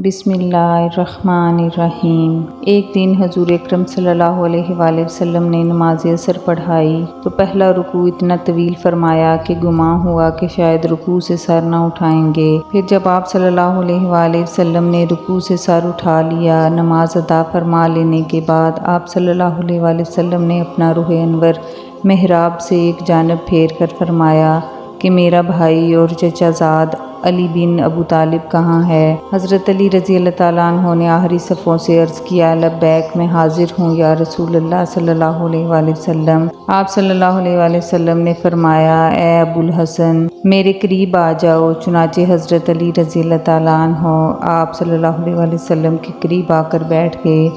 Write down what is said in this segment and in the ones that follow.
بسم اللہ الرحمن الرحیم۔ ایک دن حضور اکرم صلی اللہ علیہ وآلہ وسلم نے نماز عصر پڑھائی تو پہلا رکوع اتنا طویل فرمایا کہ گمان ہوا کہ شاید رکوع سے سر نہ اٹھائیں گے۔ پھر جب آپ صلی اللہ علیہ وآلہ وسلم نے رکوع سے سر اٹھا لیا، نماز ادا فرما لینے کے بعد آپ صلی اللہ علیہ وآلہ وسلم نے اپنا رخ انور محراب سے ایک جانب پھیر کر فرمایا کہ میرا بھائی اور چچا زاد علی بن ابو طالب کہاں ہے؟ حضرت علی رضی اللہ تعالیٰ عنہ نے آخری صفوں سے عرض کیا، لبیک، میں حاضر ہوں یا رسول اللہ صلی اللہ علیہ وآلہ وسلم۔ آپ صلی اللہ علیہ وآلہ وسلم نے فرمایا، اے ابو الحسن، میرے قریب آ جاؤ۔ چنانچہ حضرت علی رضی اللہ تعالیٰ عنہ آپ صلی اللہ علیہ وآلہ وسلم کے قریب آ کر بیٹھ گئے۔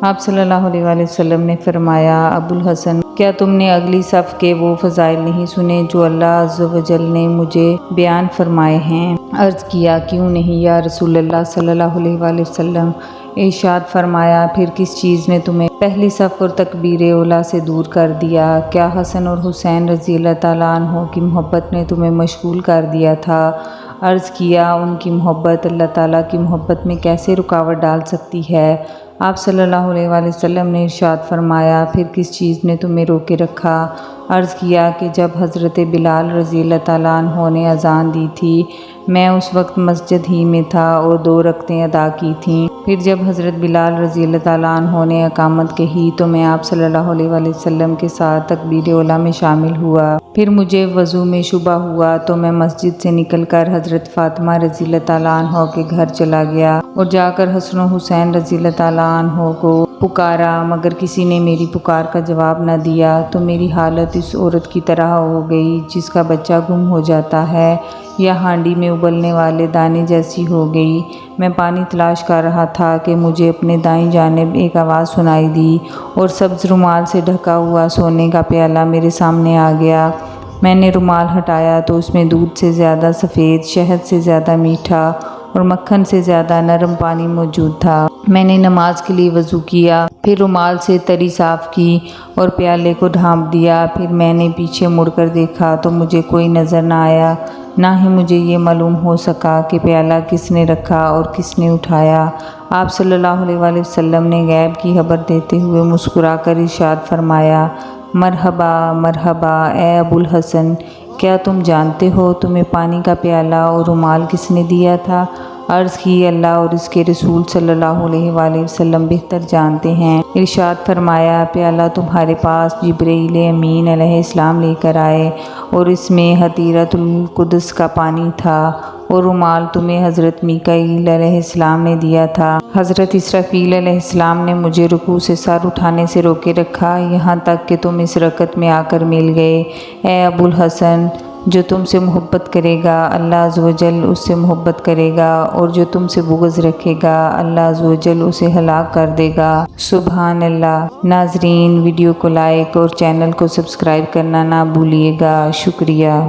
آپ صلی اللہ علیہ وآلہ وسلم نے فرمایا، ابو الحسن، کیا تم نے اگلی صف کے وہ فضائل نہیں سنے جو اللہ عز و جل نے مجھے بیان فرمائے ہیں؟ عرض کیا، کیوں نہیں یا رسول اللہ صلی اللہ علیہ وآلہ وسلم۔ ارشاد فرمایا، پھر کس چیز نے تمہیں پہلی صف اور تکبیر اولیٰ سے دور کر دیا؟ کیا حسن اور حسین رضی اللہ تعالیٰ عنہ کی محبت نے تمہیں مشغول کر دیا تھا؟ عرض کیا، ان کی محبت اللہ تعالیٰ کی محبت میں کیسے رکاوٹ ڈال سکتی ہے؟ آپ صلی اللہ علیہ وآلہ وسلم نے ارشاد فرمایا، پھر کس چیز نے تمہیں روکے رکھا؟ عرض کیا کہ جب حضرت بلال رضی اللہ تعالیٰ عنہ نے اذان دی تھی، میں اس وقت مسجد ہی میں تھا اور 2 رکعتیں ادا کی تھیں۔ پھر جب حضرت بلال رضی اللہ تعالیٰ عنہ نے اقامت کہی تو میں آپ صلی اللہ علیہ وآلہ وسلم کے ساتھ تکبیر اولیٰ میں شامل ہوا۔ پھر مجھے وضو میں شبہ ہوا تو میں مسجد سے نکل کر حضرت فاطمہ رضی اللہ تعالیٰ عنہ کے گھر چلا گیا اور جا کر حسن و حسین رضی اللہ تعالیٰ عنہ کو پکارا، مگر کسی نے میری پکار کا جواب نہ دیا تو میری حالت اس عورت کی طرح ہو گئی جس کا بچہ گم ہو جاتا ہے یا ہانڈی میں ابلنے والے دانے جیسی ہو گئی۔ میں پانی تلاش کر رہا تھا کہ مجھے اپنے دائیں جانب ایک آواز سنائی دی اور سبز رومال سے ڈھکا ہوا سونے کا پیالہ میرے سامنے آ گیا۔ میں نے رومال ہٹایا تو اس میں دودھ سے زیادہ سفید، شہد سے زیادہ میٹھا اور مکھن سے زیادہ نرم پانی موجود تھا۔ میں نے نماز کے لیے وضو کیا، پھر رومال سے تری صاف کی اور پیالے کو ڈھانپ دیا۔ پھر میں نے پیچھے مڑ کر دیکھا تو مجھے کوئی نظر نہ آیا، نہ ہی مجھے یہ معلوم ہو سکا کہ پیالہ کس نے رکھا اور کس نے اٹھایا۔ آپ صلی اللہ علیہ وآلہ وسلم نے غیب کی خبر دیتے ہوئے مسکرا کر ارشاد فرمایا، مرحبا مرحبا اے ابو الحسن، کیا تم جانتے ہو تمہیں پانی کا پیالہ اور رومال کس نے دیا تھا؟ عرض کی، اللہ اور اس کے رسول صلی اللہ علیہ وآلہ وسلم بہتر جانتے ہیں۔ ارشاد فرمایا، پیالہ تمہارے پاس جبرائیل امین علیہ السلام لے کر آئے اور اس میں حدیرۃ القدس کا پانی تھا، اور رومال تمہیں حضرت میکائیل علیہ السلام نے دیا تھا۔ حضرت اسرافیل علیہ السلام نے مجھے رکوع سے سر اٹھانے سے روکے رکھا یہاں تک کہ تم اس رکعت میں آ کر مل گئے۔ اے ابو الحسن، جو تم سے محبت کرے گا اللہ عز و جل اس سے محبت کرے گا، اور جو تم سے بغض رکھے گا اللہ عز و جل اسے ہلاک کر دے گا۔ سبحان اللہ۔ ناظرین، ویڈیو کو لائک اور چینل کو سبسکرائب کرنا نہ بھولیے گا۔ شکریہ۔